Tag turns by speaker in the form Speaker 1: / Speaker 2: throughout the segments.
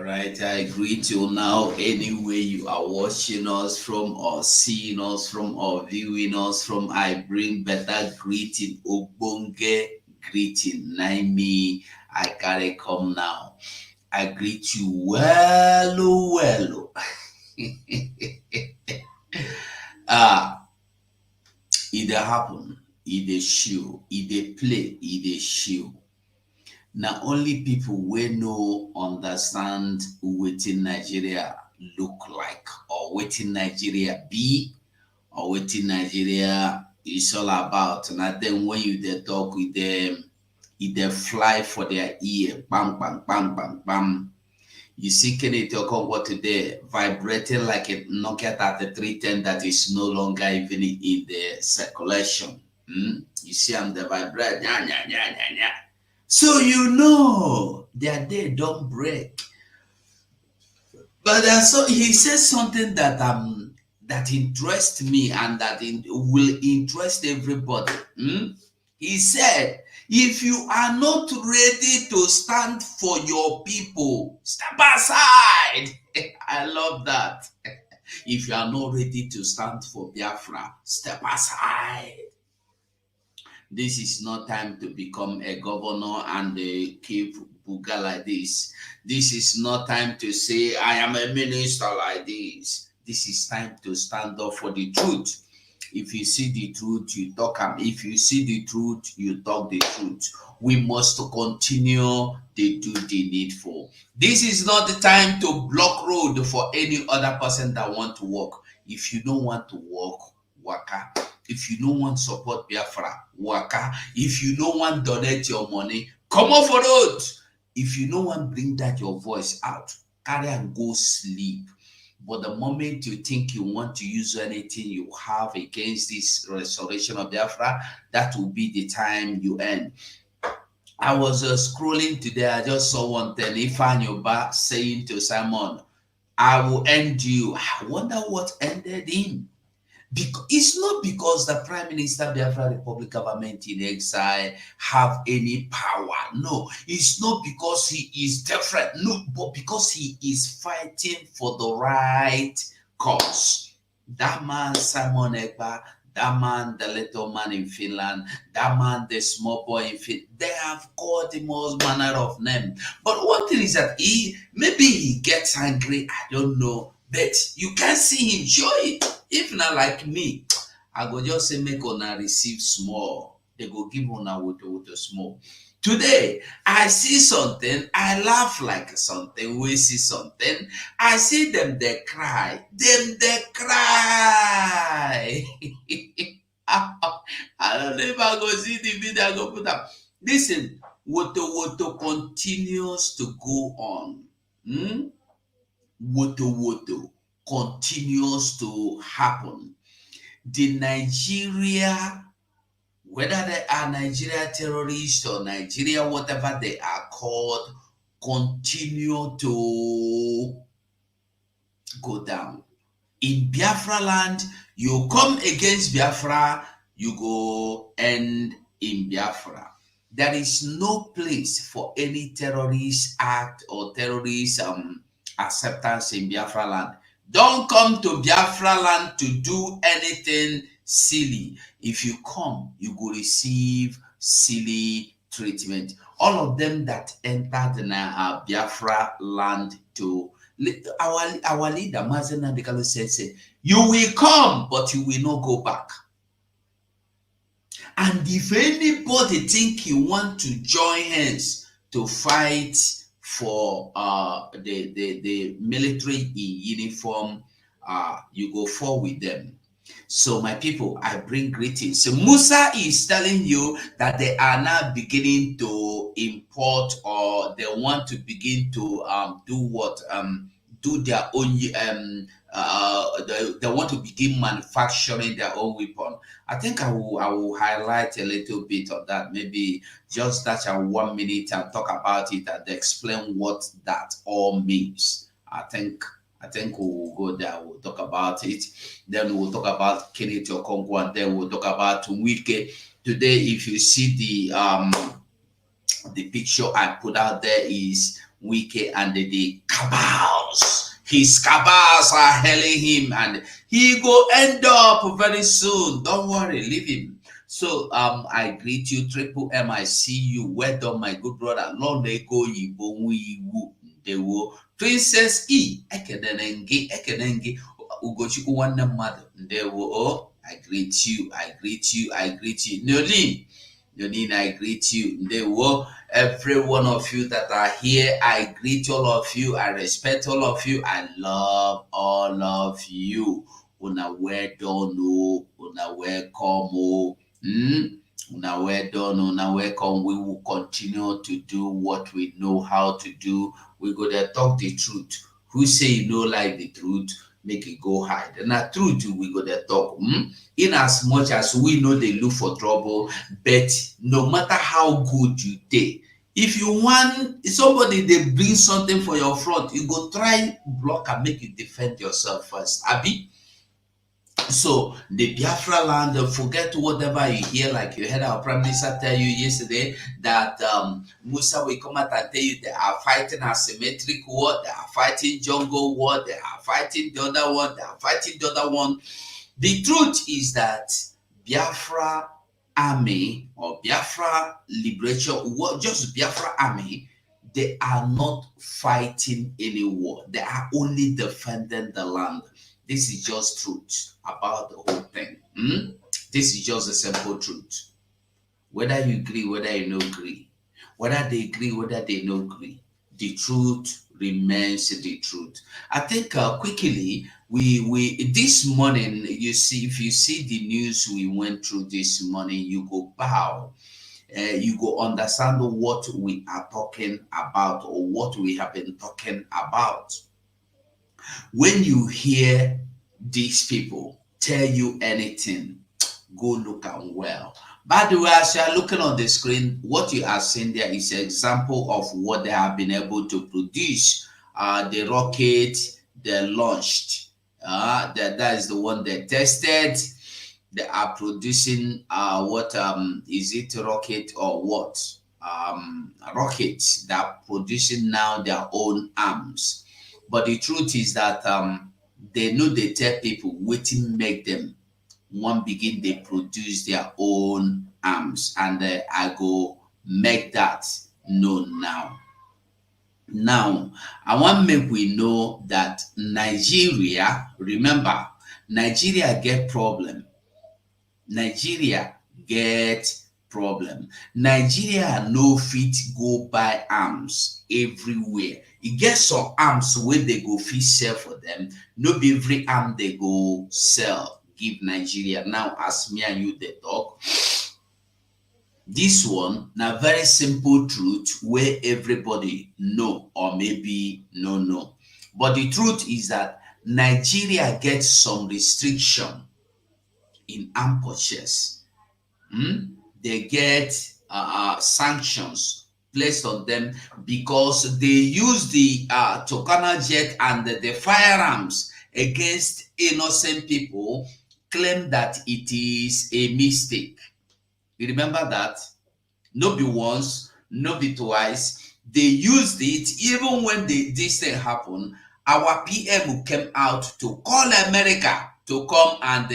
Speaker 1: right, I greet you now anywhere you are watching us from or seeing us from or viewing us from. I bring better greeting, Obonge greeting. Naimi, I carry come now. I greet you well. Ah, it dey happen, it dey show, it dey play, it dey show. Na only people wey no understand wetin Nigeria look like or wetin Nigeria be or wetin Nigeria is all about. Na dem when you dey talk with them, e dey fly for their ear. Bam, bam, bam, bam, bam. You see Kenneth Okonkwo today vibrating like a Nokia 3310 that is no longer even in the circulation. You see I'm the vibrate. Nya, nya, nya, nya, nya. So you know their day don't break. But so he says something that interests me and that will interest everybody. He said, if you are not ready to stand for your people, step aside. I love that. If you are not ready to stand for Biafra, step aside. This is not time to become a governor and keep buga like this. This is not time to say, I am a minister like this. This is time to stand up for the truth. If you see the truth, you talk. If you see the truth, you talk the truth. We must continue to do the needful. This is not the time to block road for any other person that want to walk. If you don't want to walk, waka. If you don't want support Biafra, waka. If you don't want donate your money, come off for road. If you don't want bring that your voice out, carry and go sleep. But the moment you think you want to use anything you have against this restoration of Biafra, that will be the time you end. I was scrolling today, I just saw one thing, Ifeanyi Ubah saying to Simon, I will end you. I wonder what ended him. It's not because the Prime Minister Biafra Republic government in exile have any power. No, it's not because he is different. No, but because he is fighting for the right cause. That man, Simon Ekpa, that man, the little man in Finland, that man, the small boy in Finland, they have called him all manner of names. But one thing is that maybe he gets angry, I don't know, but you can't see him show it. If not like me, I go just say make una receive small. They go give una with a small. Today, I see something, I laugh like something, we see something, I see them, they cry. Them, they cry. I don't know if I go see the video, I go put up. Listen, Woto continues to go on. Woto continues to happen. The Nigeria, whether they are Nigeria terrorists or Nigeria, whatever they are called, continue to go down. In Biafra land, you come against Biafra, you go end in Biafra. There is no place for any terrorist act or terrorist acceptance in Biafra land. Don't come to Biafra land to do anything silly. If you come, you will receive silly treatment. All of them that entered the Biafra land to our leader, Mazen Nandekalo said, you will come, but you will not go back. And if anybody think you want to join hands to fight for the military in uniform, you go fall with them. So my people, I bring greetings. So Musa is telling you that they are now beginning to import, or they want to begin to do what do their own they want to begin manufacturing their own weapon. I think I will highlight a little bit of that, maybe just that 1 minute and talk about it and explain what that all means. I think we'll go there, we'll talk about it. Then we'll talk about Kenneth Okonkwo, and then we'll talk about Wike. Today, if you see the picture I put out there, is Wike and the cabals. His cabals are hailing him, and he go end up very soon. Don't worry, leave him. So I greet you, Triple M. I see you. Well done, my good brother. Long go yibo wiwu ndewo. Princess E. Ekenenge. Ugochukwu nwanne mmadụ ndewo. Oh, I greet you. Nolene, I greet you. Ndewo. Every one of you that are here, I greet all of you. I respect all of you. I love all of you. Una well done, una welcome. Una well done, una welcome. We will continue to do what we know how to do. We go there talk the truth. Who say you know like the truth, make it go hide. And the truth we go there talk. In as much as we know they look for trouble, but no matter how good you take, if you want somebody they bring something for your front, you go try block and make you defend yourself first. Abi. So the Biafra land, forget whatever you hear, like you heard our Prime Minister tell you yesterday that Musa will come out and tell you they are fighting asymmetric war, they are fighting jungle war, they are fighting the other one, they are fighting the other one. The truth is that Biafra army or Biafra liberation, just Biafra army, they are not fighting any war. They are only defending the land. This is just truth about the whole thing. This is just a simple truth. Whether you agree, whether you no agree, whether they agree, whether they no agree, the truth remains the truth. I think quickly we this morning, you see, if you see the news we went through this morning, you go bow. You go understand what we are talking about or what we have been talking about. When you hear these people tell you anything, go look and well. By the way, as you are looking on the screen, what you are seeing there is an example of what they have been able to produce. The rocket they launched, that is the one they tested. They are producing what is it, rocket or what? Rockets that are producing now their own arms. But the truth is that they know they tell people waiting make them one begin they produce their own arms, and I go make that known now. Now, I want to make we know that Nigeria, remember, Nigeria get problem. Nigeria get problem. Nigeria no fit go buy arms everywhere. E get some arms wey they go fit sell for them. No be every arm they go sell give Nigeria. Now, as me and you they talk, this one na very simple truth where everybody know or maybe no know. But the truth is that Nigeria gets some restriction in arm purchase. They get sanctions placed on them because they use the Tucana jet and the firearms against innocent people, claim that it is a mistake. You remember that? No be once, no be twice. They used it even when this thing happened. Our PM came out to call America to come and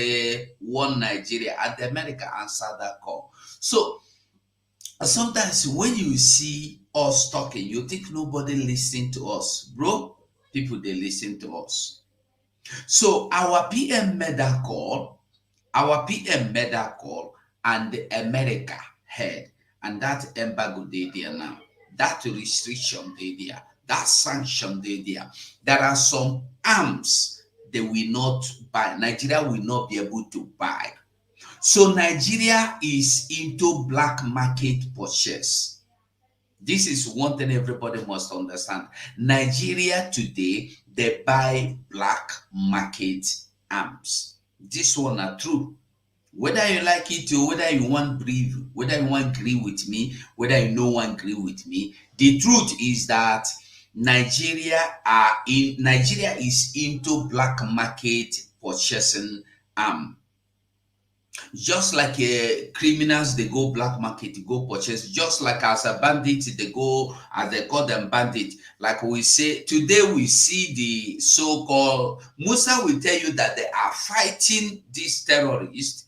Speaker 1: warn Nigeria, and America answered that call. So sometimes when you see us talking, you think nobody listening to us. Bro, people, they listen to us. So our PM made that call. And America heard. And that embargo they there now. That restriction they there. That sanction they there. There are some arms they will not buy. Nigeria will not be able to buy. So Nigeria is into black market purchase. This is one thing everybody must understand. Nigeria today, they buy black market arms. This one are true. Whether you like it or whether you want breathe, whether you want agree with me, whether you no one agree with me, the truth is that Nigeria is into black market purchasing arm. Just like criminals, they go black market, they go purchase. Just like as a bandit, they go, as they call them, bandit. Like we say today, we see the so-called Musa will tell you that they are fighting these terrorists.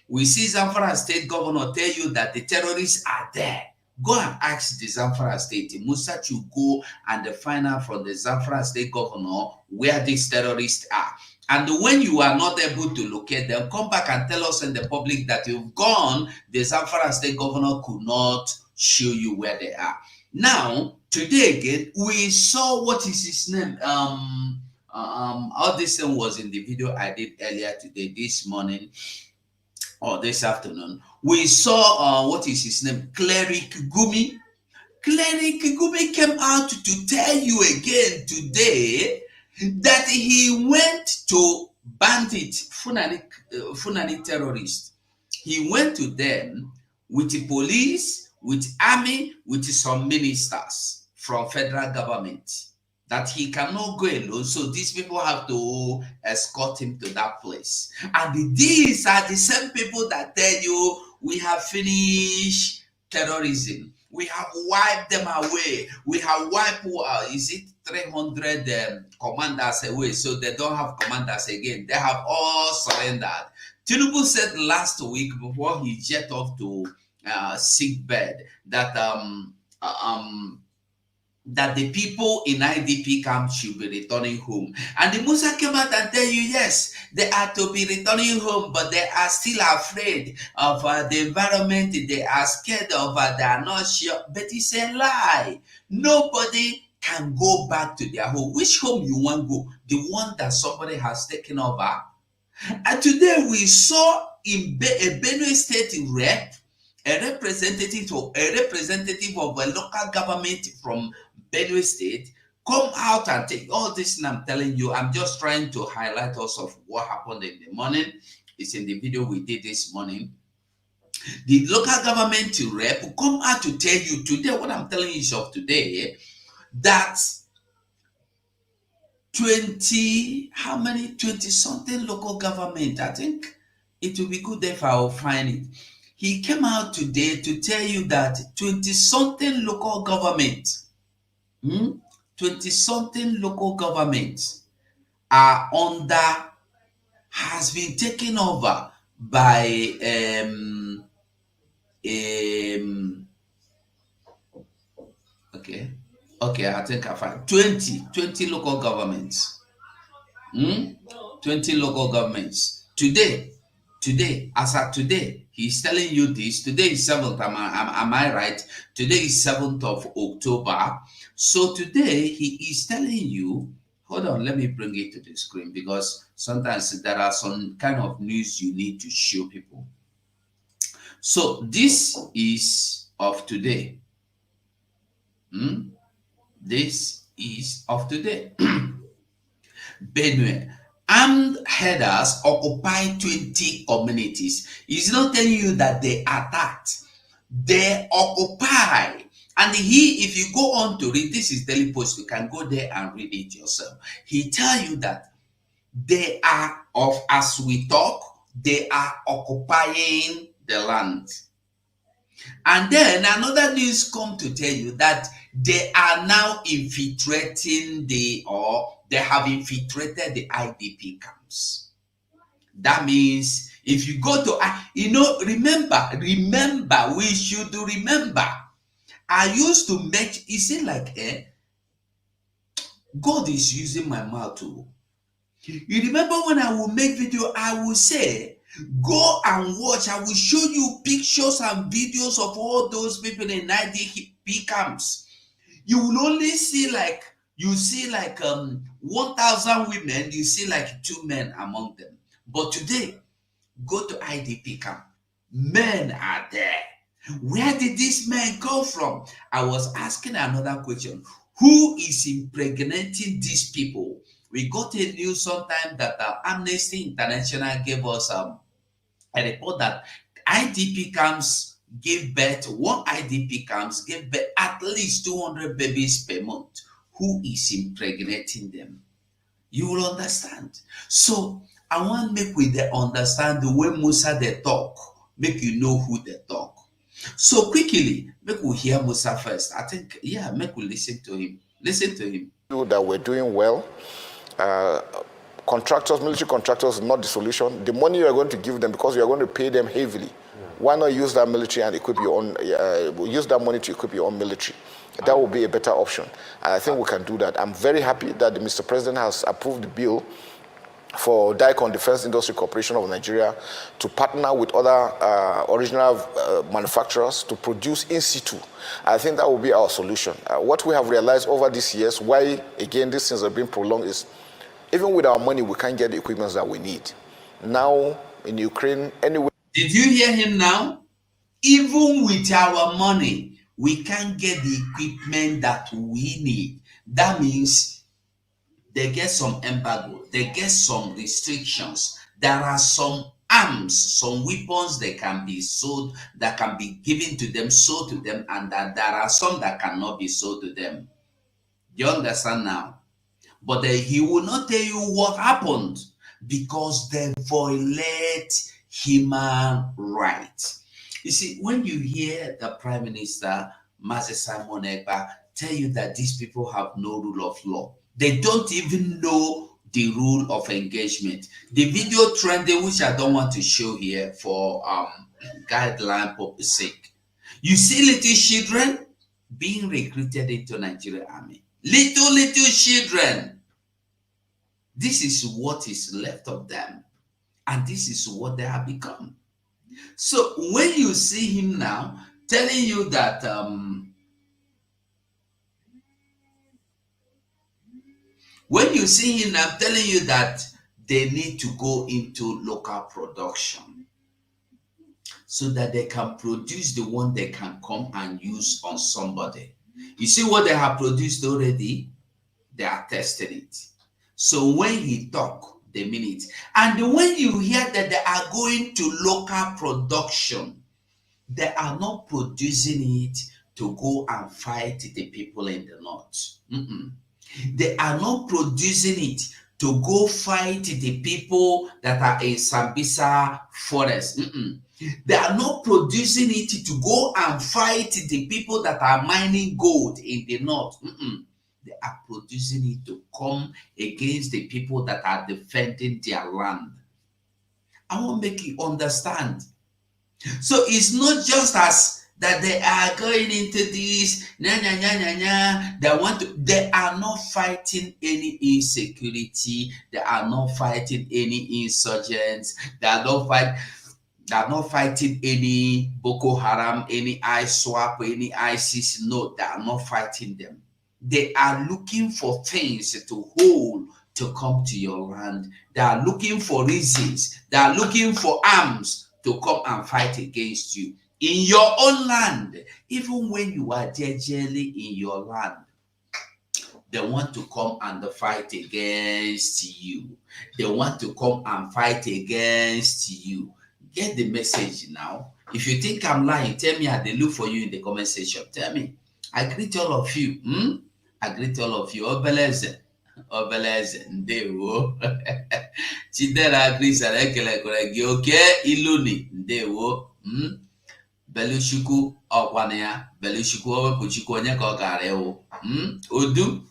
Speaker 1: We see Zamfara State governor tell you that the terrorists are there. Go and ask the Zamfara State. Musa to go and find out from the Zamfara State governor where these terrorists are. And when you are not able to locate them, come back and tell us in the public that you've gone. The Zamfara State governor could not show you where they are. Now, today again, we saw what is his name. All this thing was in the video I did earlier today, this morning or this afternoon. We saw what is his name, Cleric Gumi. Cleric Gumi came out to tell you again today that he went to bandit Funani terrorists. He went to them with the police, with army, with some ministers from federal government, that he cannot go alone. So these people have to escort him to that place. And these are the same people that tell you we have finished terrorism. We have wiped them away. We have wiped, is it 300 commanders away? So they don't have commanders again. They have all surrendered. Tinubu said last week before he jet off to sick bed that that the people in IDP camp should be returning home. And the Musa came out and tell you, yes, they are to be returning home, but they are still afraid of the environment. They are scared of, they are not sure. But it's a lie. Nobody can go back to their home. Which home you want to go? The one that somebody has taken over? And today we saw in a Benue State rep, a representative of a local government from Benue State come out and take all this. And I'm telling you, I'm just trying to highlight also of what happened in the morning. It's in the video we did this morning. The local government rep come out to tell you today, what I'm telling you of today, that 20 something local government, I think it will be good if I'll find it. He came out today to tell you that 20 something local government, 20 something local governments are has been taken over by okay, I think I find 20 local governments. 20 local governments. Today, as of today, he's telling you this. Today is 7th, am I right? Today is 7th of October. So today, he is telling you, hold on, let me bring it to the screen, because sometimes there are some kind of news you need to show people. So this is of today. This is of today. Benue. Armed headers occupy 20 communities. He's not telling you that they attacked. They occupy. And if you go on to read, this is Daily Post, you can go there and read it yourself. He tell you that they are, as we talk, they are occupying the land. And then another news come to tell you that they are now infiltrating they have infiltrated the IDP camps. That means if you go to, remember, we should remember. I used to make, you see, like, God is using my mouth too. You remember when I will make video, I will say, go and watch. I will show you pictures and videos of all those people in IDP camps. You will only see like 1,000 women, you see like 2 men among them. But today, go to IDP camp. Men are there. Where did these men come from? I was asking another question. Who is impregnating these people? We got a news sometime that Amnesty International gave us a report that IDP camps give birth, one IDP camps give birth at least 200 babies per month. Who is impregnating them? You will understand. So I want make we dey understand the way Musa dey talk, make you know who dey talk. So quickly, make we hear Musa first. I think, yeah, make we listen to him. Listen to him.
Speaker 2: That we're doing well. Contractors, military contractors, not the solution. The money you're going to give them, because you're going to pay them heavily. Why not use that military and equip your own? Use that money to equip your own military. That would be a better option. And I think we can do that. I'm very happy that the Mr. President has approved the bill for Dicon Defense Industry Corporation of Nigeria to partner with other original manufacturers to produce in situ. I think that will be our solution. What we have realized over these years, why again these things have been prolonged, is even with our money, we can't get the equipment that we need. Now in Ukraine, anyway.
Speaker 1: Did you hear him now? Even with our money, we can't get the equipment that we need. That means they get some embargo, they get some restrictions. There are some arms, some weapons that can be sold, that can be given to them, sold to them, and that there are some that cannot be sold to them. You understand now? But he will not tell you what happened because they violate human rights. You see, when you hear the Prime Minister, Mazi Simon Ekpa, tell you that these people have no rule of law, they don't even know the rule of engagement. The video trending, which I don't want to show here for guideline purpose sake, you see little children being recruited into Nigerian army. Little children. This is what is left of them, and this is what they have become. So when you see him now telling you that when you see him now telling you that they need to go into local production so that they can produce the one they can come and use on somebody. You see what they have produced already? They are testing it. So when he talk, they mean it. And when you hear that they are going to local production, they are not producing it to go and fight the people in the north. They are not producing it to go fight the people that are in Sambisa forest. They are not producing it to go and fight the people that are mining gold in the north. They are producing it to come against the people that are defending their land. I want to make you understand. So it's not just as that they are going into this, they are not fighting any insecurity, they are not fighting any insurgents, they are not fighting any Boko Haram, any ISWAP, any ISIS. No, they are not fighting them. They are looking for things to hold to come to your land. They are looking for reasons. They are looking for arms to come and fight against you. In your own land, even when you are generally in your land, they want to come and fight against you. They want to come and fight against you. Get the message now. If you think I'm lying, tell me. I look for you in the comment section. Tell me. I greet all of you. I greet all of you. Obeleze, ndewo. Chidera Krisa ekele kore gị oke iluni, ndewo. Beluchukwu ọkwana ya, Beluchukwu owepụchukwu onye ka ọ gara ewu. Odu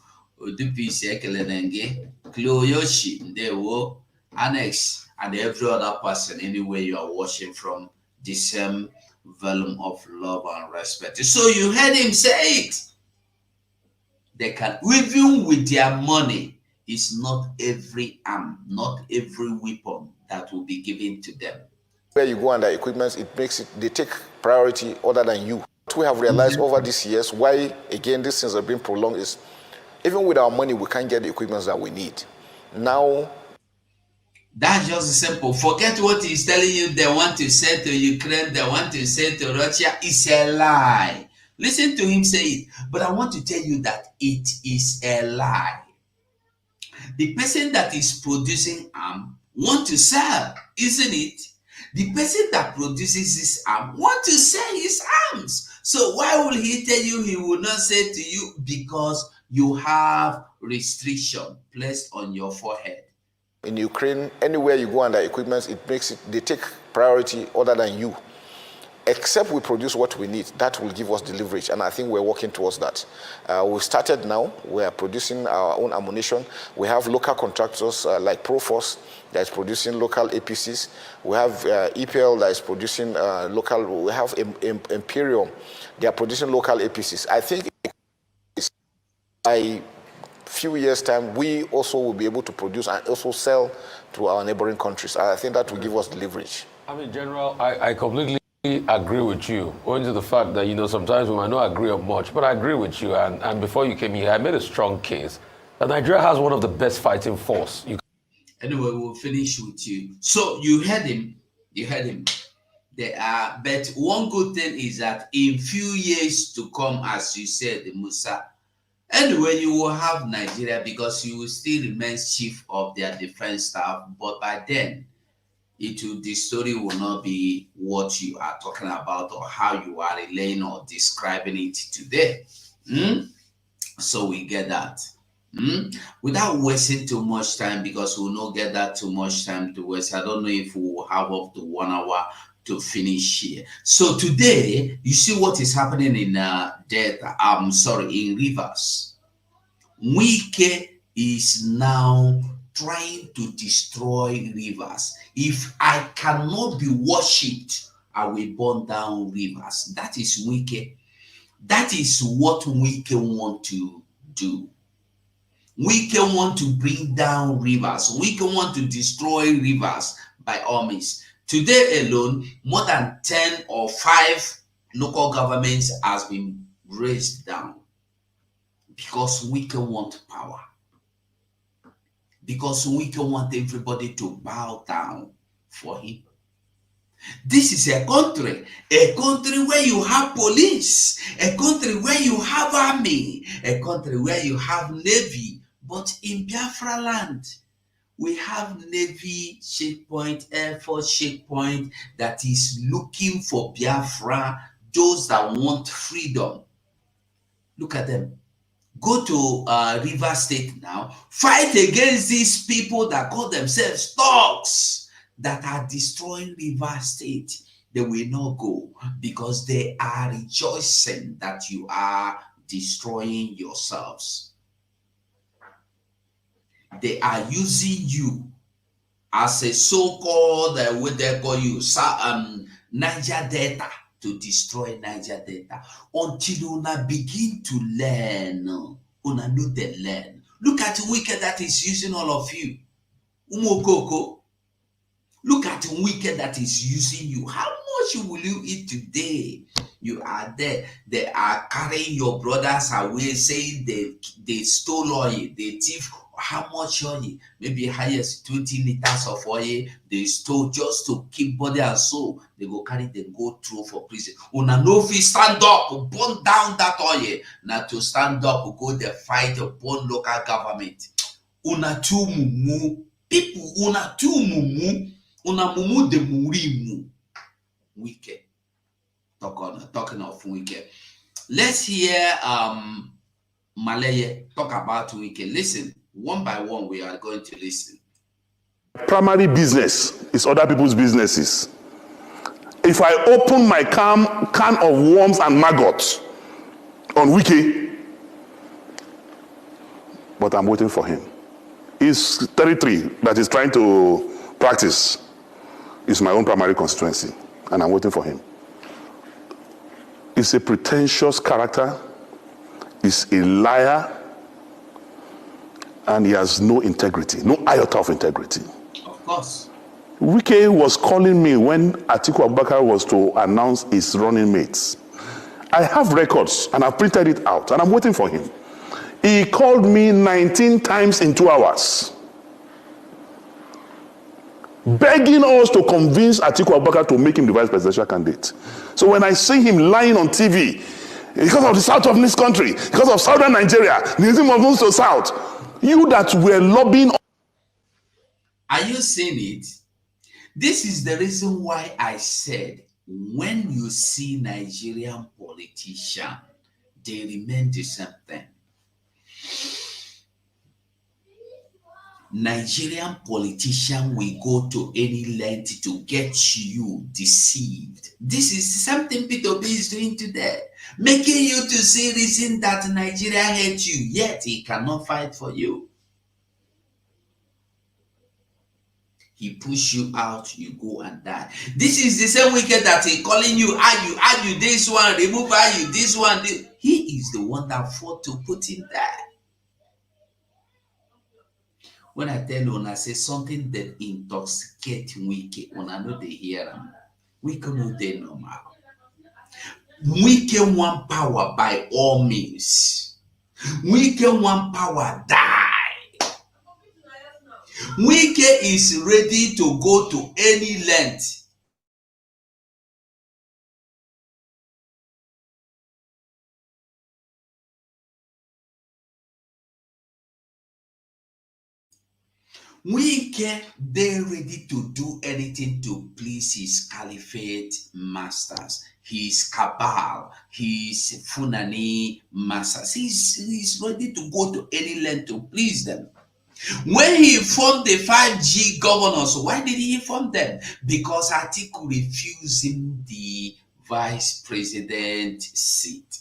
Speaker 1: peace ekele na gị. Cleoyoshi, ndewo. Annex, and every other person anywhere you are watching from, the same volume of love and respect. So you heard him say it. They can, even with their money, it's not every arm, not every weapon that will be given to them.
Speaker 2: Where you go under equipment, it makes it, they take priority other than you. What we have realized over these years, why again these things have been prolonged, is even with our money, we can't get the equipment that we need. Now,
Speaker 1: that's just simple. Forget what he's telling you they want to say to Ukraine, they want to say to Russia. It's a lie. Listen to him say it. But I want to tell you that it is a lie. The person that is producing arm want to sell, isn't it? The person that produces his arm want to sell his arms. So why will he tell you he will not say to you? Because you have restriction placed on your forehead.
Speaker 2: In Ukraine, anywhere you go under equipment, they take priority other than you. Except we produce what we need, that will give us the leverage, and I think we're working towards that. We've started now. We are producing our own ammunition. We have local contractors like Proforce that is producing local APCs. We have EPL that is producing local. We have Imperium. They are producing local APCs. I think by few years' time, we also will be able to produce and also sell to our neighboring countries. I think that will give us the leverage.
Speaker 3: I mean, General, I completely agree with you, owing to the fact that, sometimes we might not agree on much, but I agree with you. And before you came here, I made a strong case that Nigeria has one of the best fighting force.
Speaker 1: Anyway, we'll finish with you. So you heard him. But one good thing is that in few years to come, as you said, Musa, anyway, you will have Nigeria because you will still remain chief of their defense staff. But by then, the story will not be what you are talking about or how you are relaying or describing it today. So we get that. Without wasting too much time, because we'll not get that too much time to waste. I don't know if we will have up to 1 hour to finish here. So today, you see what is happening in in Rivers. Wike is now trying to destroy Rivers. If I cannot be worshipped, I will burn down Rivers. That is Wike. That is what Wike want to do. Wike want to bring down Rivers. Wike want to destroy Rivers by all means. Today alone, more than 10 or 5 local governments has been raised down because Wike want power. Because Wike want everybody to bow down for him. This is a country where you have police, a country where you have army, a country where you have navy. But in Biafra land, we have Navy checkpoint, Air Force checkpoint that is looking for Biafra, those that want freedom. Look at them. Go to River State now. Fight against these people that call themselves thugs that are destroying River State. They will not go because they are rejoicing that you are destroying yourselves. They are using you as a so-called, what they call you, Niger Delta, to destroy Niger Delta. Until una begin to learn, una know they learn. Look at the Wike that is using all of you. Umokoko. Look at the Wike that is using you. How much will you eat today? You are there. They are carrying your brothers away, saying they stole oil, they thief. How much oil? Maybe highest 20 liters of oil they stole just to keep body and soul. They go carry them, go through for prison. Una no fit stand up, burn down that oil. Now to stand up, go the fight upon local government. Una too mumu. People, una too mumu. Una mumu de murimu. Wike. Talking of Wike. Let's hear Maleye talk about Wike. Listen. One by one, we are going to listen.
Speaker 4: Primary business is other people's businesses. If I open my can of worms and maggots on Wike, but I'm waiting for him. His territory that he's trying to practice is my own primary constituency, and I'm waiting for him. He's a pretentious character. He's a liar. And he has no integrity, no iota of integrity.
Speaker 1: Of course.
Speaker 4: Wike was calling me when Atiku Abubakar was to announce his running mates. I have records and I've printed it out and I'm waiting for him. He called me 19 times in 2 hours, begging us to convince Atiku Abubakar to make him the vice presidential candidate. So when I see him lying on TV, because of the south of this country, because of southern Nigeria, the moves to south, you that were lobbying.
Speaker 1: Are you seeing it? This is the reason why I said when you see Nigerian politicians, they remain the same thing. Nigerian politician will go to any length to get you deceived. This is something P2B is doing today, making you to see reason that Nigeria hates you, yet he cannot fight for you. He push you out, you go and die. This is the same wicked that he calling you, argue this one, remove argue, this one. This. He is the one that fought to put him there. When I tell you, I say something that intoxicate Wike, when I know they hear them, Wike no they normal. Wike want power by all means. Wike want power die. Wike is ready to go to any length. Wike, they ready to do anything to please his caliphate masters, his cabal, his Funani masters. He's ready to go to any length to please them. When he formed the 5G governors, why did he form them? Because Atiku refused him the vice president seat.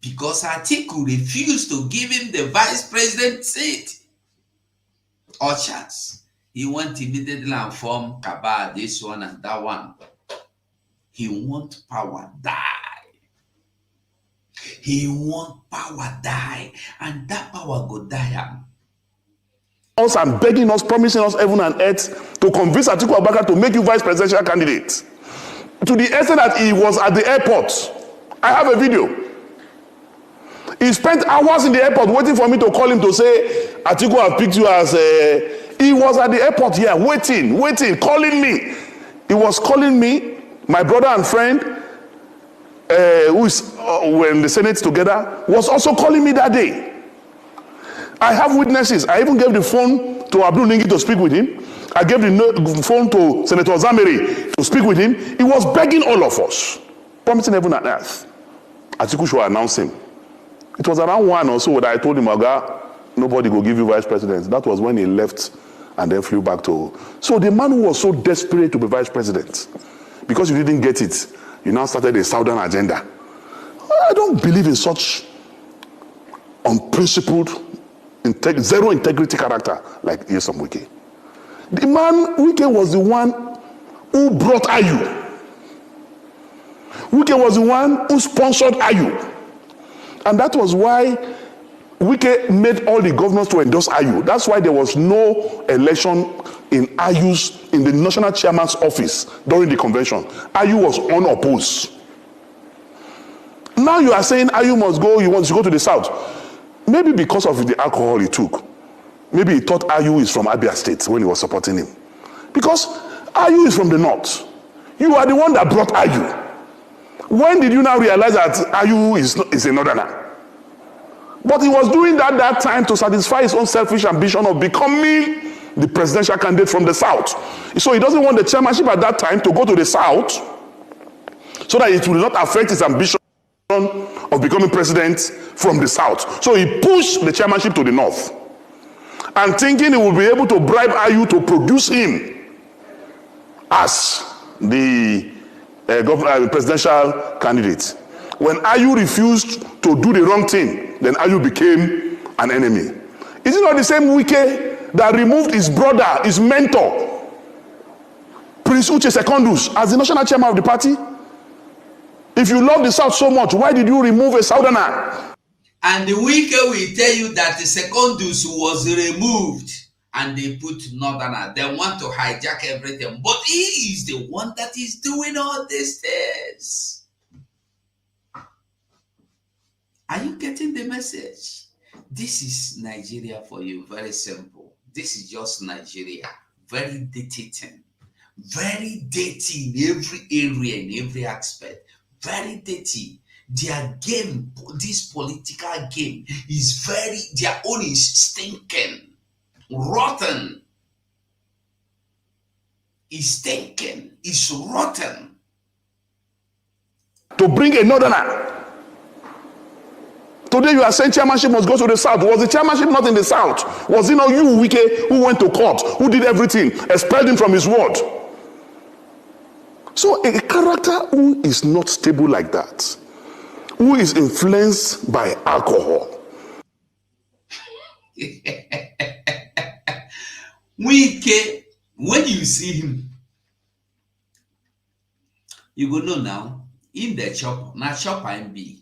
Speaker 1: Because Atiku refused to give him the vice president seat or chance. He went immediately and formed cabal, this one and that one. He want power, die. He want power, die. And that power go die.
Speaker 4: Us and begging us, promising us heaven and earth to convince Atiku Abubakar to make you vice presidential candidate. To the extent that he was at the airport. I have a video. He spent hours in the airport waiting for me to call him to say, Atiku have picked you as a... He was at the airport here, waiting, calling me. He was calling me, my brother and friend, who is were in the Senate together, was also calling me that day. I have witnesses. I even gave the phone to Abdul Ningi to speak with him. I gave the phone to Senator Zameri to speak with him. He was begging all of us, promising heaven and earth. Atiku should announce him. It was around 1 or so that I told him, Oga, nobody will give you vice president. That was when he left and then flew back to... So the man who was so desperate to be vice president, because you didn't get it, you now started a southern agenda. I don't believe in such unprincipled, zero integrity character like Nyesom Wike. The man, Wike was the one who brought Ayu. Wike was the one who sponsored Ayu. And that was why Wike made all the governors to endorse Ayu. That's why there was no election in in the national chairman's office during the convention. Ayu was unopposed. Now you are saying Ayu must go, he wants to go to the south. Maybe because of the alcohol he took. Maybe he thought Ayu is from Abia State when he was supporting him. Because Ayu is from the north. You are the one that brought Ayu. When did you now realize that Ayu is a northerner? But he was doing that time to satisfy his own selfish ambition of becoming the presidential candidate from the south. So he doesn't want the chairmanship at that time to go to the south so that it will not affect his ambition of becoming president from the south. So he pushed the chairmanship to the north and thinking he will be able to bribe Ayu to produce him as the presidential candidate. When Ayu refused to do the wrong thing, then Ayu became an enemy. Is it not the same Wike that removed his brother, his mentor, Prince Uche Secondus, as the national chairman of the party? If you love the South so much, why did you remove a Southerner?
Speaker 1: And the Wike will tell you that the Secondus was removed and they put Northerner. They want to hijack everything. But he is the one that is doing all these things. Are you getting the message? This is Nigeria for you. Very simple. This is just Nigeria. Very dirty thing. Very dirty in every area, in every aspect. Very dirty. Their game, this political game, is their own is stinking. Rotten. Is stinking. Is rotten.
Speaker 4: To bring a northerner Today you are saying chairmanship must go to the south. Was the chairmanship not in the south? Was it not you, Wike, who went to court, who did everything, expelled him from his ward? So a character who is not stable like that, who is influenced by alcohol.
Speaker 1: Wike, when you see him, you go know now, in the shop, not shop and be.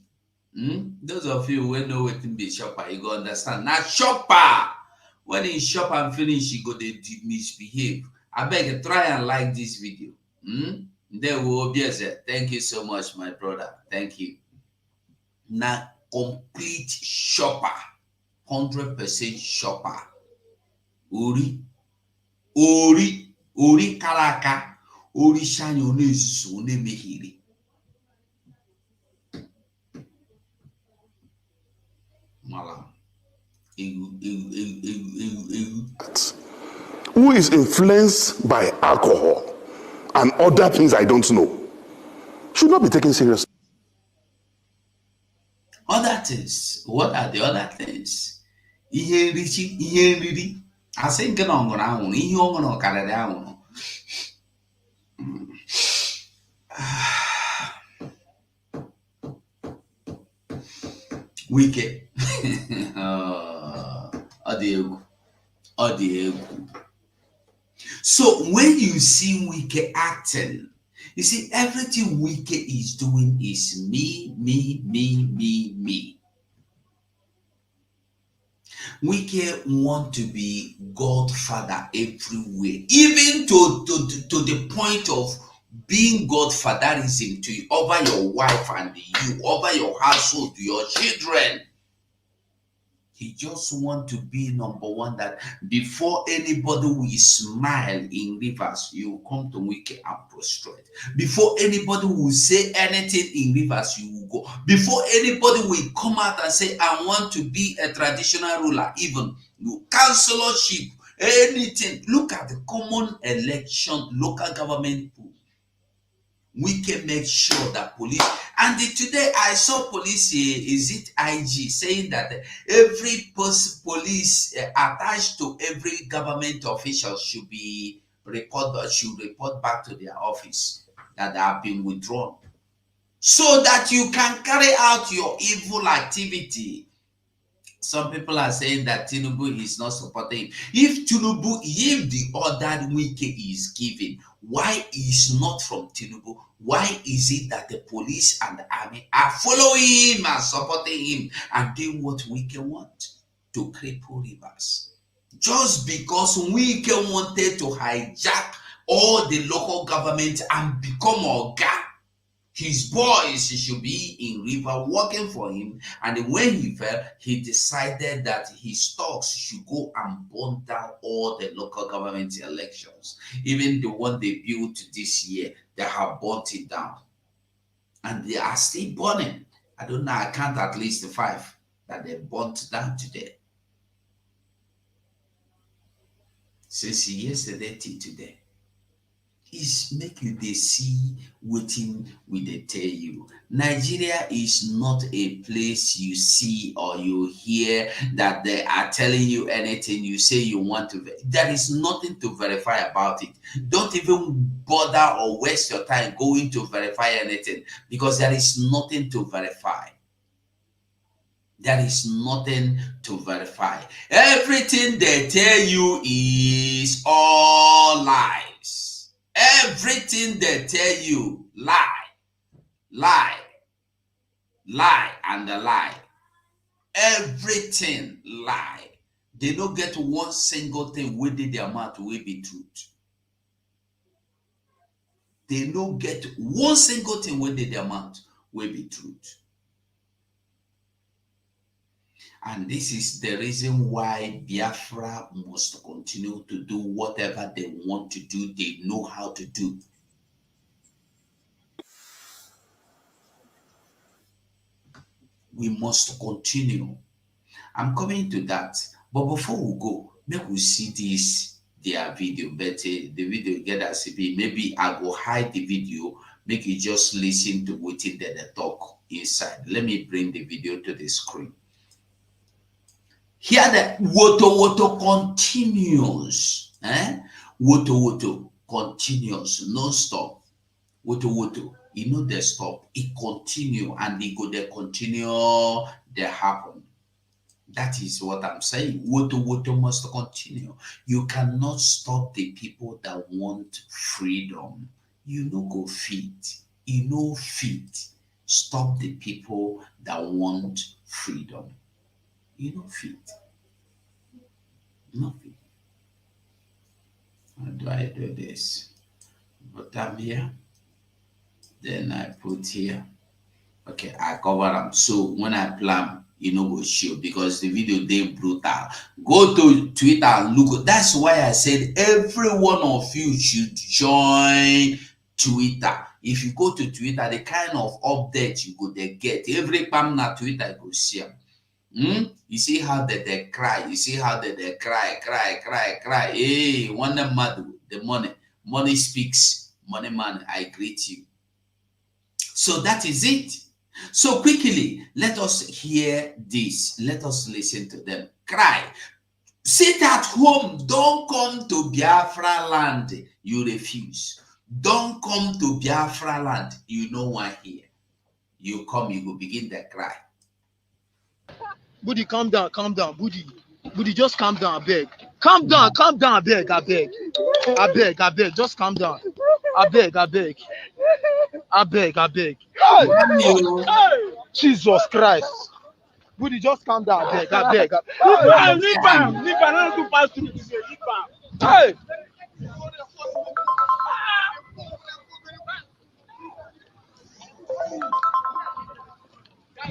Speaker 1: Those of you who know what in be shopper, you go understand. Now shopper, when he shop and finish, he go they misbehave. I beg try and like this video. There will be a thank you so much, my brother. Thank you. Now complete shopper, 100% shopper. Ori karaka, ori shani onezu one mehiri.
Speaker 4: Who is influenced by alcohol and other things I don't know should not be taken seriously.
Speaker 1: Other things. What are the other things? Ihe nriri. Asị nke na ọṅụrụ anwụrụ, ihe ọṅụrụ karịrị anwụrụ. Wike. Ọ dị egwu. So when you see Wike acting, you see everything Wike is doing is me. Wike want to be Godfather everywhere, even to the point of being Godfatherism to over your wife and you, over your household, your children. He just want to be number one, that before anybody will smile in Rivers, you come to Wike and prostrate. Before anybody will say anything in Rivers, you will go. Before anybody will come out and say, I want to be a traditional ruler, even councillorship, anything. Look at the common election, local government pool. We can make sure that police, and today I saw police, is it IG, saying that every police attached to every government official should report back to their office that they have been withdrawn, so that you can carry out your evil activity. Some people are saying that Tinubu is not supporting. If the order Wike is given, why is not from Tinubu? Why is it that the police and the army are following him and supporting him and doing what Wike want? To cripple Rivers. Just because Wike wanted to hijack all the local government and become Oga, his boys should be in River working for him, and when he fell, he decided that his thugs should go and burn down all the local government elections. Even the one they built this year, they have burnt it down. And they are still burning. I don't know, I count at least 5 that they burnt down today. Since yesterday till today. Is make you they see waiting with they tell you. Nigeria is not a place you see or you hear that they are telling you anything you say you want to. There is nothing to verify about it. Don't even bother or waste your time going to verify anything, because there is nothing to verify. There is nothing to verify. Everything they tell you is all lies. Everything they tell you, lie, and a lie. Everything lie. They don't get one single thing within their mouth will be truth. They don't get one single thing within their mouth will be truth. And this is the reason why Biafra must continue to do whatever they want to do, they know how to do. We must continue. I'm coming to that. But before we go, make we see their video. But the video get as it be. Maybe I go hide the video, make you just listen to what they talk inside. Let me bring the video to the screen. Here the woto continues. Woto continues, no stop. Woto, you know the stop. It continue and they go they continue they happen. That is what I'm saying. Woto must continue. You cannot stop the people that want freedom. You no go fit. You no fit. Stop the people that want freedom. You no fit. No fit. How do I do this? But I'm here. Then I put here. Okay, I cover them. So when I plan, you know, go show because the video they brutal. Go to Twitter and look. That's why I said every one of you should join Twitter. If you go to Twitter, the kind of update you go they get every time na Twitter you go see them. You see how they cry. You see how they cry. Hey, one them mad the money. Money speaks. Money man, I greet you. So that is it. So quickly, let us hear this. Let us listen to them. Cry. Sit at home. Don't come to Biafra land. You refuse. Don't come to Biafra land. You know why here. You come, you will begin to cry.
Speaker 5: Budi, calm down, Budi. Budi, just calm down, I beg. Calm down, I beg. I beg, just calm down. I beg. Hey! Jesus Christ. Budi, just calm down, I beg. Leave him, not to pass through this way, leave him. Hey!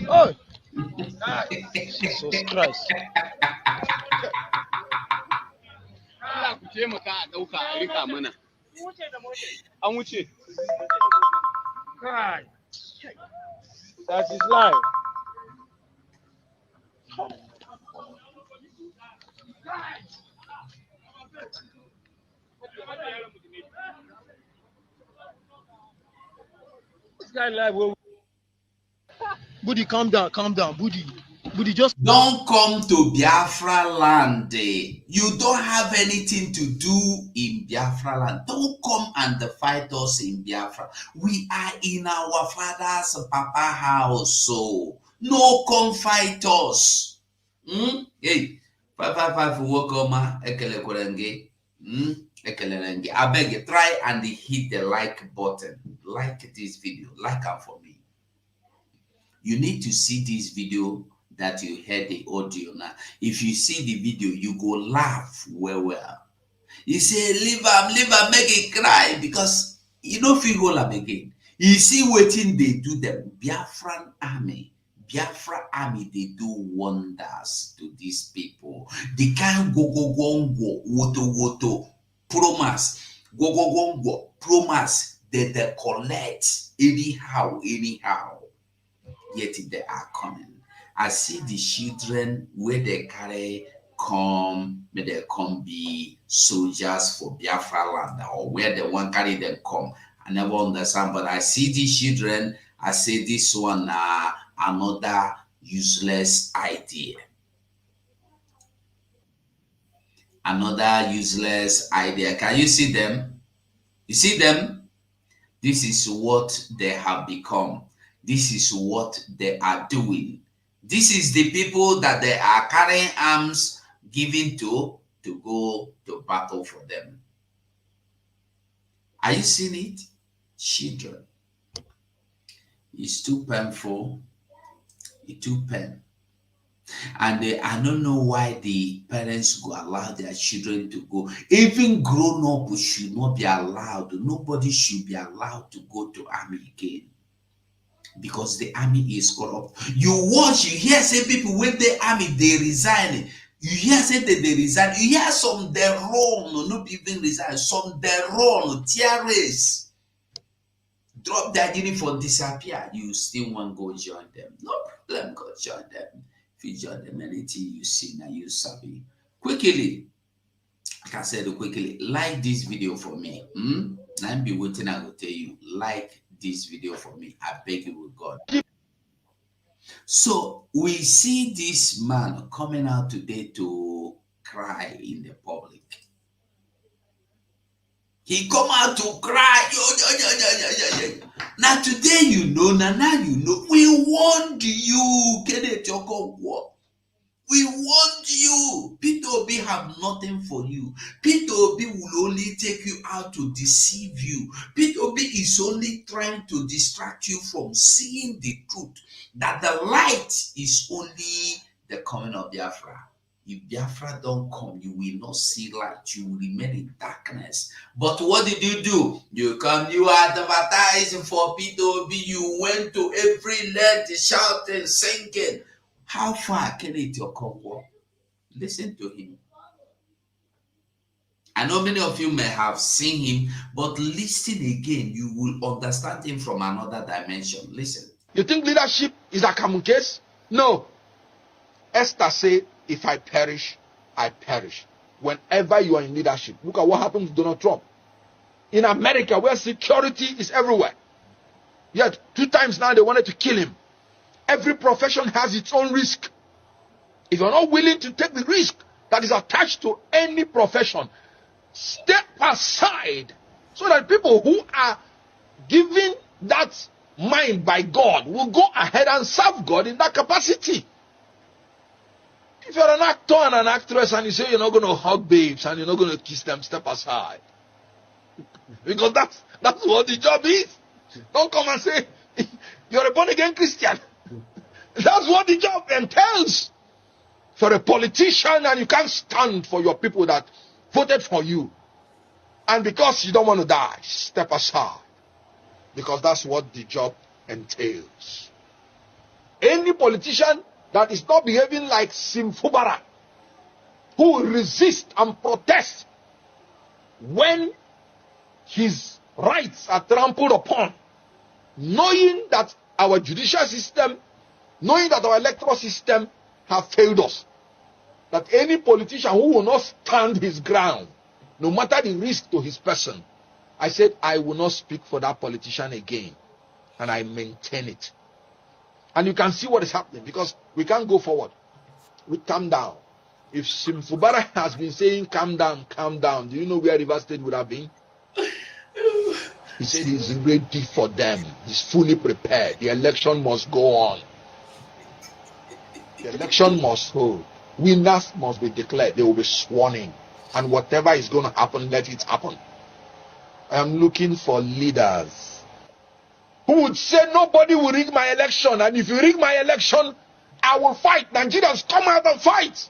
Speaker 5: Oh! Jesus Christ. That is life. This guy live. Budi, calm down, Budi, just
Speaker 1: don't come to Biafra land. You don't have anything to do in Biafra land. Don't come and fight us in Biafra. We are in our father's papa house, so no come fight us. Hey, 555 welcome. Ekele kwerenge. Ekele. I beg you, try and hit the like button. Like this video. Like it for me. You need to see this video that you heard the audio now. If you see the video, you go laugh well. You say, leave him, make it cry because you don't feel go laugh again. You see waiting they do them. Biafra army, they do wonders to these people. They can't go, woto, promise, go, promise that they collect anyhow. Yet they are coming. I see the children where they carry come, may they come be soldiers for Biafra land or where they want carry them come. I never understand, but I see these children. I say this one another useless idea. Another useless idea. Can you see them? You see them? This is what they have become. This is what they are doing. This is the people that they are carrying arms given to go to battle for them. Are you seeing it? Children. It's too painful. It's too painful. And I don't know why the parents go allow their children to go. Even grown up should not be allowed. Nobody should be allowed to go to army again. Because the army is corrupt. You watch, you hear say people with the army, they resign. You hear say that they resign. You hear some they run, not even resign. Some they run, terrorists. Drop their uniform, disappear. You still want to go join them. No problem, go join them. If you join them, anything you see now, you sabi. Quickly, like I said, quickly, like this video for me. I'll be waiting, I will tell you, like this video for me. I beg you with God. So we see this man coming out today to cry in the public. He come out to cry. Now today now you know. We warned you, Kenneth Okonkwo. We warned you. Peter Obi have nothing for you. Peter Obi will only take you out to deceive you. Peter Obi is only trying to distract you from seeing the truth. That the light is only the coming of Biafra. If Biafra don't come, you will not see light. You will remain in darkness. But what did you do? You advertising for Peter Obi. You went to every length shouting, singing. How far can it Okonkwo? Listen to him. I know many of you may have seen him, but listen again. You will understand him from another dimension. Listen.
Speaker 6: You think leadership is a common case? No. Esther said, if I perish, I perish. Whenever you are in leadership, look at what happened to Donald Trump. In America, where security is everywhere. Yet, 2 times now they wanted to kill him. Every profession has its own risk. If you're not willing to take the risk that is attached to any profession, step aside so that people who are given that mind by God will go ahead and serve God in that capacity. If you're an actor and an actress and you say you're not going to hug babes and you're not going to kiss them, step aside. Because that's what the job is. Don't come and say you're a born-again Christian. That's what the job entails. If you're a politician and you can't stand for your people that voted for you, and because you don't want to die, step aside. Because that's what the job entails. Any politician that is not behaving like Sim Fubara, who will resist and protest when his rights are trampled upon, knowing that our judicial system, knowing that our electoral system have failed us, that any politician who will not stand his ground, no matter the risk to his person, I said I will not speak for that politician again, and I maintain it. And you can see what is happening, because we can't go forward. We calm down. If Sim Fubara has been saying calm down, do you know where Rivers State would have been? He said he's ready for them. He's fully prepared. The election must go on. The election must hold. Winners must be declared. They will be sworn in. And whatever is going to happen, let it happen. I am looking for leaders who would say nobody will rig my election. And if you rig my election, I will fight. Nigerians, come out and fight.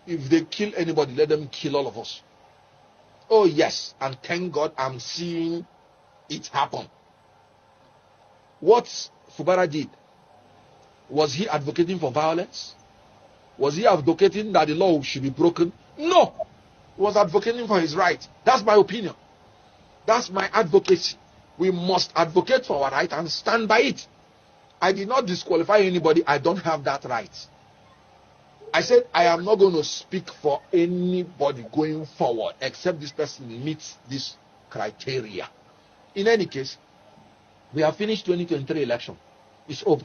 Speaker 6: If they kill anybody, let them kill all of us. Oh yes, and thank God I'm seeing it happen. What Fubara did, was he advocating for violence? Was he advocating that the law should be broken? No. He was advocating for his right. That's my opinion. That's my advocacy. We must advocate for our right and stand by it. I did not disqualify anybody. I don't have that right. I said I am not going to speak for anybody going forward except this person meets this criteria. In any case, we have finished 2023 election. It's over.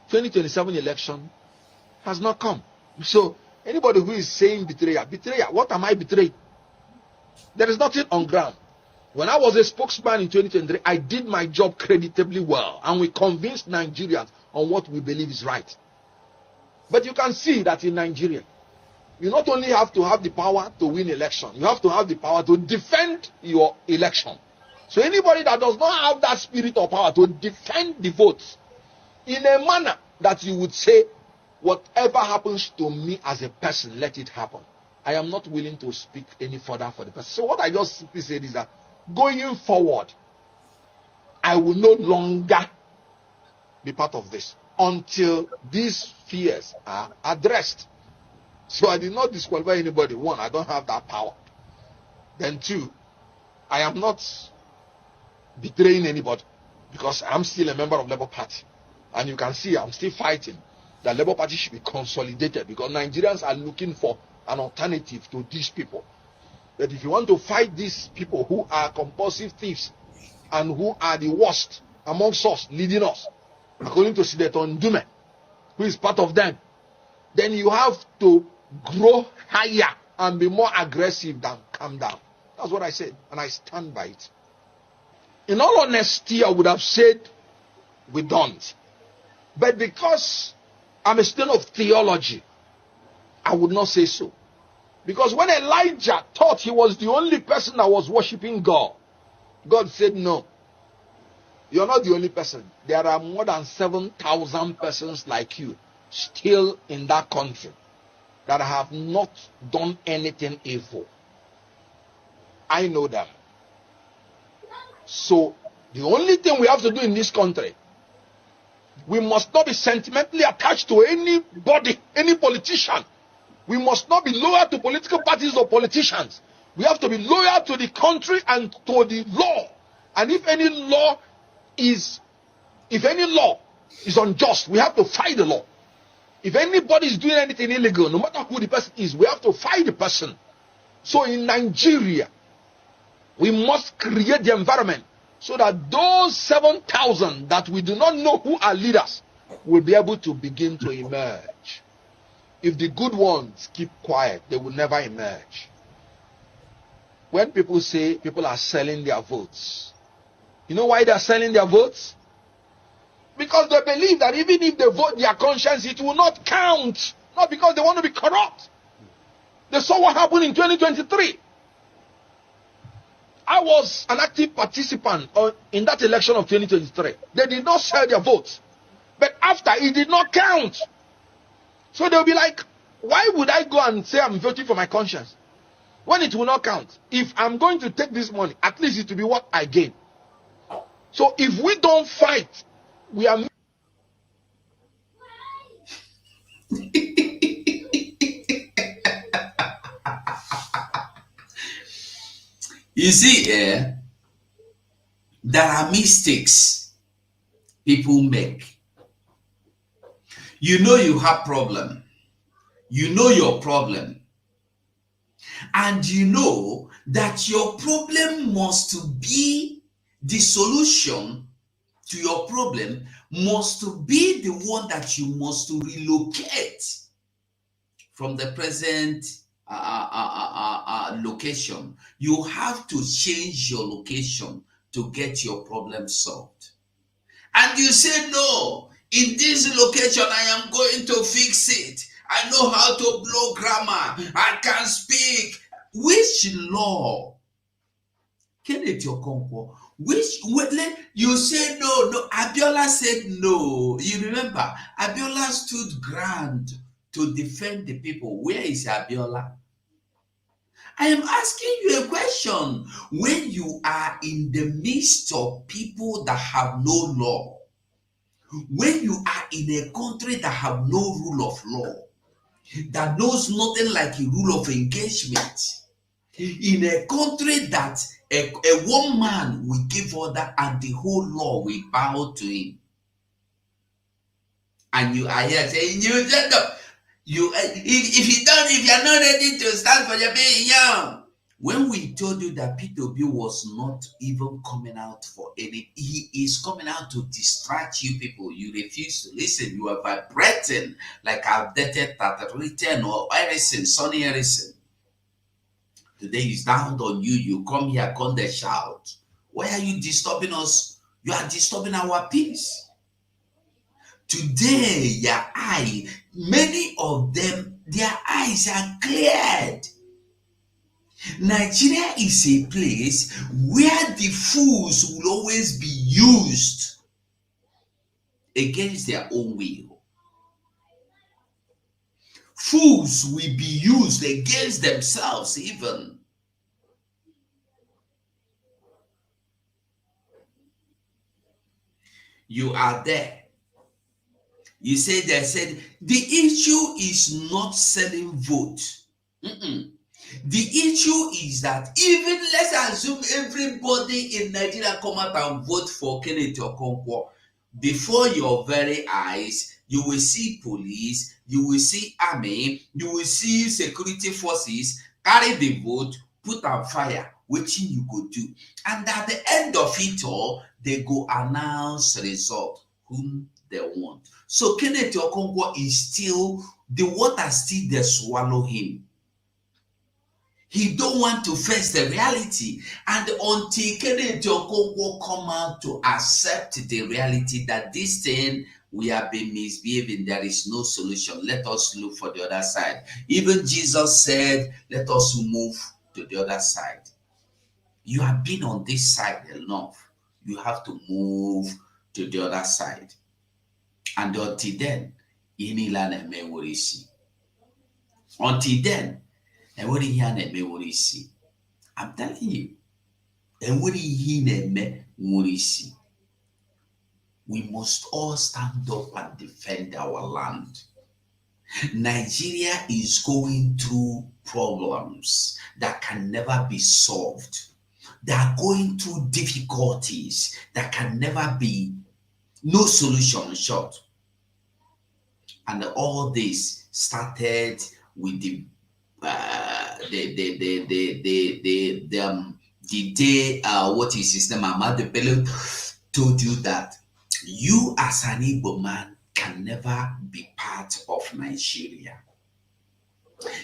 Speaker 6: 2027 election has not come. So anybody who is saying betrayal, what am I betraying? There is nothing on ground. When I was a spokesman in 2023, I did my job creditably well, and we convinced Nigerians on what we believe is right. But you can see that in Nigeria, you not only have to have the power to win election, you have to have the power to defend your election. So anybody that does not have that spirit or power to defend the votes in a manner that you would say, whatever happens to me as a person, let it happen. I am not willing to speak any further for the person. So what I just simply said is that going forward, I will no longer be part of this until these fears are addressed. So I did not disqualify anybody. One, I don't have that power. Then two, I am not betraying anybody because I'm still a member of Labour Party. And you can see I'm still fighting that Labour Party should be consolidated because Nigerians are looking for an alternative to these people. That if you want to fight these people who are compulsive thieves and who are the worst amongst us, leading us, according to Senator Ndume, who is part of them, then you have to grow higher and be more aggressive than calm down. That's what I said, and I stand by it. In all honesty, I would have said we don't. But because I'm a student of theology, I would not say so. Because when Elijah thought he was the only person that was worshiping God, God said, no, you're not the only person. There are more than 7,000 persons like you still in that country that have not done anything evil. I know them. So the only thing we have to do in this country, we must not be sentimentally attached to anybody, any politician. We must not be loyal to political parties or politicians. We have to be loyal to the country and to the law. And if any law is unjust, we have to fight the law. If anybody is doing anything illegal, no matter who the person is, we have to fight the person. So in Nigeria, we must create the environment so that those 7,000 that we do not know who are leaders will be able to begin to emerge. If the good ones keep quiet, they will never emerge. When people say people are selling their votes, you know why they are selling their votes? Because they believe that even if they vote their conscience, it will not count. Not because they want to be corrupt. They saw what happened in 2023. I was an active participant in that election of 2023. They did not sell their votes. But after, it did not count. So they'll be like, why would I go and say I'm voting for my conscience when it will not count? If I'm going to take this money, at least it will be what I gain. So if we don't fight, we are...
Speaker 1: You see, there are mistakes people make. You know you have problem. You know your problem. And you know that your problem must be the solution to your problem must be the one that you must relocate from the present location. You have to change your location to get your problem solved. And you say, no, in this location, I am going to fix it. I know how to blow grammar. I can speak. Which law? Kenneth Okonkwo, you say no, Abiola said no. You remember, Abiola stood ground to defend the people. Where is Abiola? I am asking you a question. When you are in the midst of people that have no law, when you are in a country that have no rule of law, that knows nothing like a rule of engagement, in a country that a one man will give order and the whole law will bow to him, and you are here saying, you just don't, if you're not ready to stand for your being young. When we told you that P2B was not even coming out for any, he is coming out to distract you people. You refuse to listen. You are vibrating like outdated Tatariten or Erison, Sonny Erison. Today is down on you. You come here, come there, shout. Why are you disturbing us? You are disturbing our peace. Today, your eye, many of them, their eyes are cleared. Nigeria is a place where the fools will always be used against their own will. Fools will be used against themselves even. You are there. You say they said the issue is not selling vote. The issue is that even let's assume everybody in Nigeria come out and vote for Kenneth Okonkwo. Before your very eyes, you will see police, you will see army, you will see security forces carry the vote, put on fire. wetin you go do. And at the end of it all, they go announce result whom they want. So Kenneth Okonkwo is still, the water still they swallow him. He don't want to face the reality. And until Kenneth Okonkwo come out to accept the reality that this thing, we have been misbehaving, there is no solution. Let us look for the other side. Even Jesus said, let us move to the other side. You have been on this side enough. You have to move to the other side. And until then, until then, and what he had me what he see. I'm telling you, and what he me what he see. We must all stand up and defend our land. Nigeria is going through problems that can never be solved. They are going through difficulties that can never be, no solution short. And all this started with the day what is his name, Ahmadu Bello told you that you as an Igbo man can never be part of Nigeria.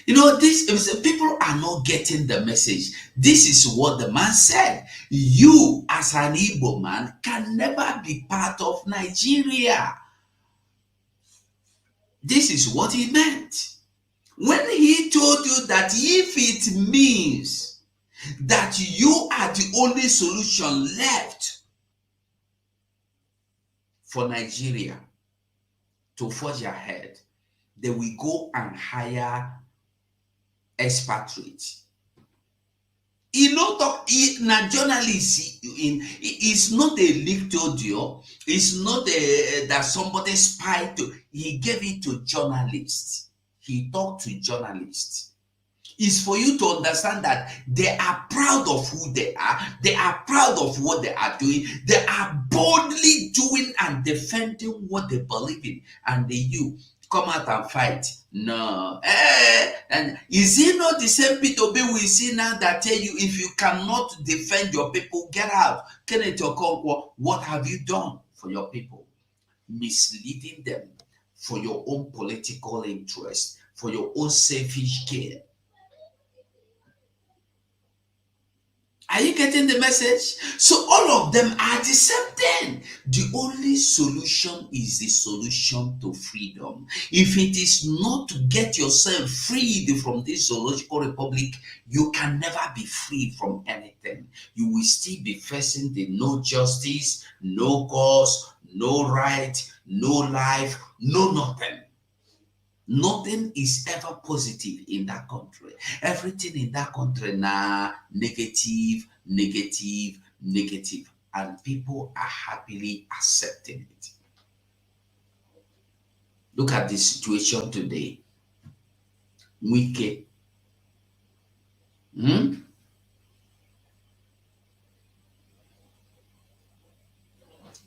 Speaker 1: You know, this people are not getting the message. This is what the man said. You as an Igbo man can never be part of Nigeria. This is what he meant. When he told you that if it means that you are the only solution left for Nigeria to forge ahead, they will go and hire expatriates. You know, na journalist it's not a leaked audio. It's not that somebody spied to. He gave it to journalists. He talked to journalists. It's for you to understand that they are proud of who they are. They are proud of what they are doing. They are boldly doing and defending what they believe in. And you come out and fight. No. And is it not the same Peter Obi we see now that tell you if you cannot defend your people, get out? Kenneth Okonkwo, what have you done for your people? Misleading them for your own political interest, for your own selfish gain. Are you getting the message? So all of them are the same thing. The only solution is the solution to freedom. If it is not to get yourself freed from this zoological republic, you can never be free from anything. You will still be facing the no justice, no cause, no right, no life, no nothing. Nothing is ever positive in that country. Everything in that country now negative, negative, negative. And people are happily accepting it. Look at the situation today. Wike.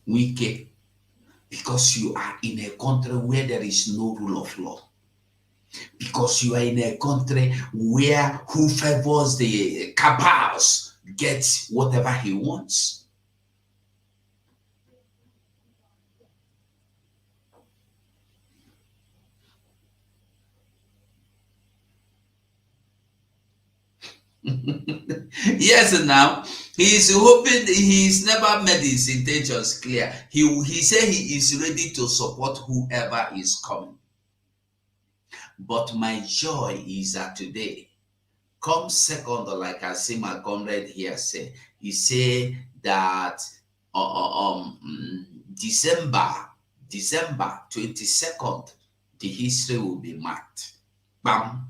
Speaker 1: Wike. Because you are in a country where there is no rule of law. Because you are in a country where who favors the cabals gets whatever he wants. Yes, now he's hoping he's never made his intentions clear. He said he is ready to support whoever is coming. But my joy is that today, come second, like I see my comrade here say, he say that December 22nd, the history will be marked. Bam.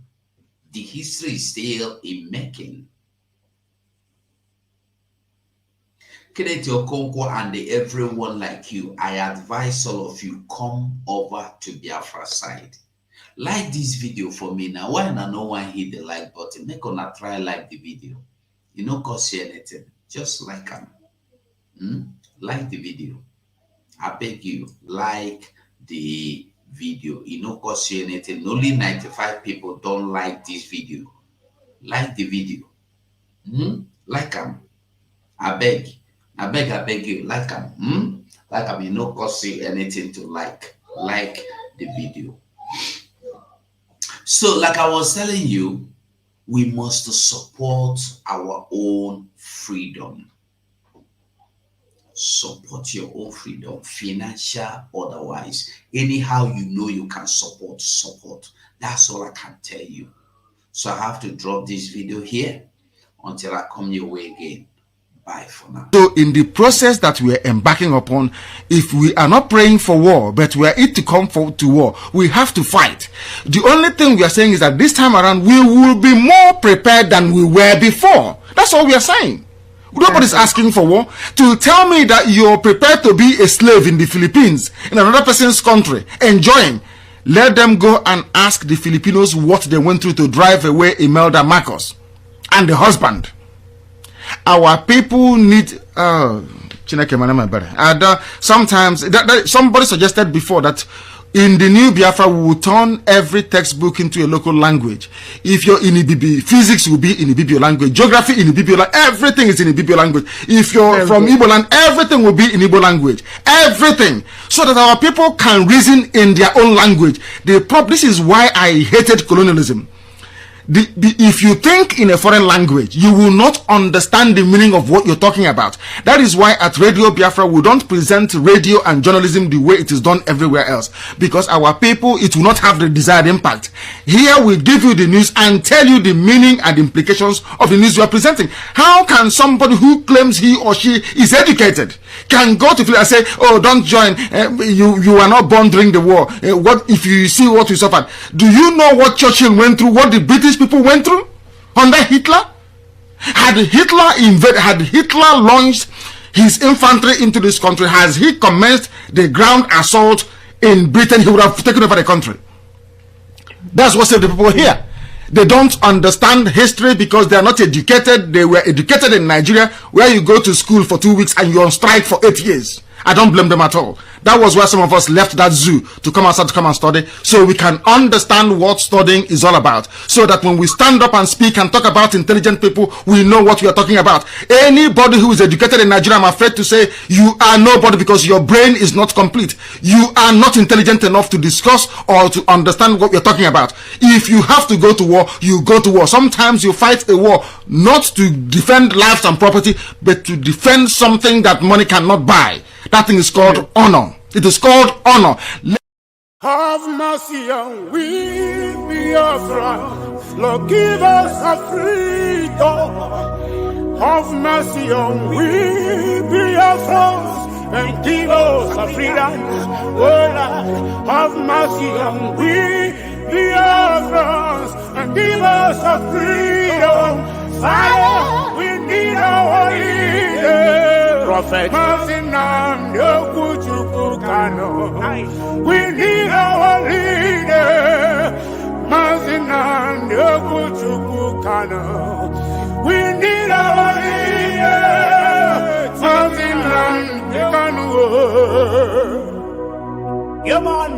Speaker 1: The history is still in making. Kenneth Okonkwo and everyone like you, I advise all of you, come over to Biafra side. Like this video for me now. Why not no one hit the like button? Make una try like the video. You don't cost you anything. Just like them. Like the video. I beg you, like the video. It don't cost you anything. Only 95 people don't like this video. Like the video. Like I beg, I beg you, like like it no cost you anything to like the video. So, like I was telling you, we must support our own freedom. Support your own freedom, financial, otherwise. Anyhow, you know you can support. That's all I can tell you. So I have to drop this video here until I come your way again. Bye for now.
Speaker 7: So in the process that we are embarking upon, if we are not praying for war, but we are it to come to war, we have to fight. The only thing we are saying is that this time around, we will be more prepared than we were before. That's all we are saying. Nobody's asking for war. To tell me that you're prepared to be a slave in the Philippines, in another person's country, enjoying, let them go and ask the Filipinos what they went through to drive away Imelda Marcos and the husband. Our people need sometimes somebody suggested before that in the new Biafra we will turn every textbook into a local language. If you're in Ibibio, physics will be in Ibibio language, geography in Ibibio language, everything is in Ibibio language. If you're from Igbo land, everything will be in Igbo language. Everything. So that our people can reason in their own language. This is why I hated colonialism. If you think in a foreign language, you will not understand the meaning of what you're talking about. That is why at Radio Biafra, we don't present radio and journalism the way it is done everywhere else. Because our people, it will not have the desired impact. Here we give you the news and tell you the meaning and implications of the news you are presenting. How can somebody who claims he or she is educated can go to and say, oh, don't join, you are not born during the war. What if you see what we suffered? Do you know what Churchill went through, what the British people went through under Hitler? Had Hitler launched his infantry into this country, has he commenced the ground assault in Britain, he would have taken over the country. That's what saved the people here. They don't understand history because they are not educated. They were educated in Nigeria, where you go to school for 2 weeks and you're on strike for 8 years. I don't blame them at all. That was why some of us left that zoo to come outside to come and study, so we can understand what studying is all about. So that when we stand up and speak and talk about intelligent people, we know what we are talking about. Anybody who is educated in Nigeria, I'm afraid to say, you are nobody because your brain is not complete. You are not intelligent enough to discuss or to understand what we're talking about. If you have to go to war, you go to war. Sometimes you fight a war not to defend lives and property, but to defend something that money cannot buy. That thing is called honor. It is called honor.
Speaker 8: Have mercy on we, Biafra. Lord, give us a freedom. Have mercy on we, Biafra, and give us a freedom. Oh Lord, have mercy on we, Biafra, and give us a freedom. Fire, we need our leader. Prophet, we need our leader. We need our leader. Come on.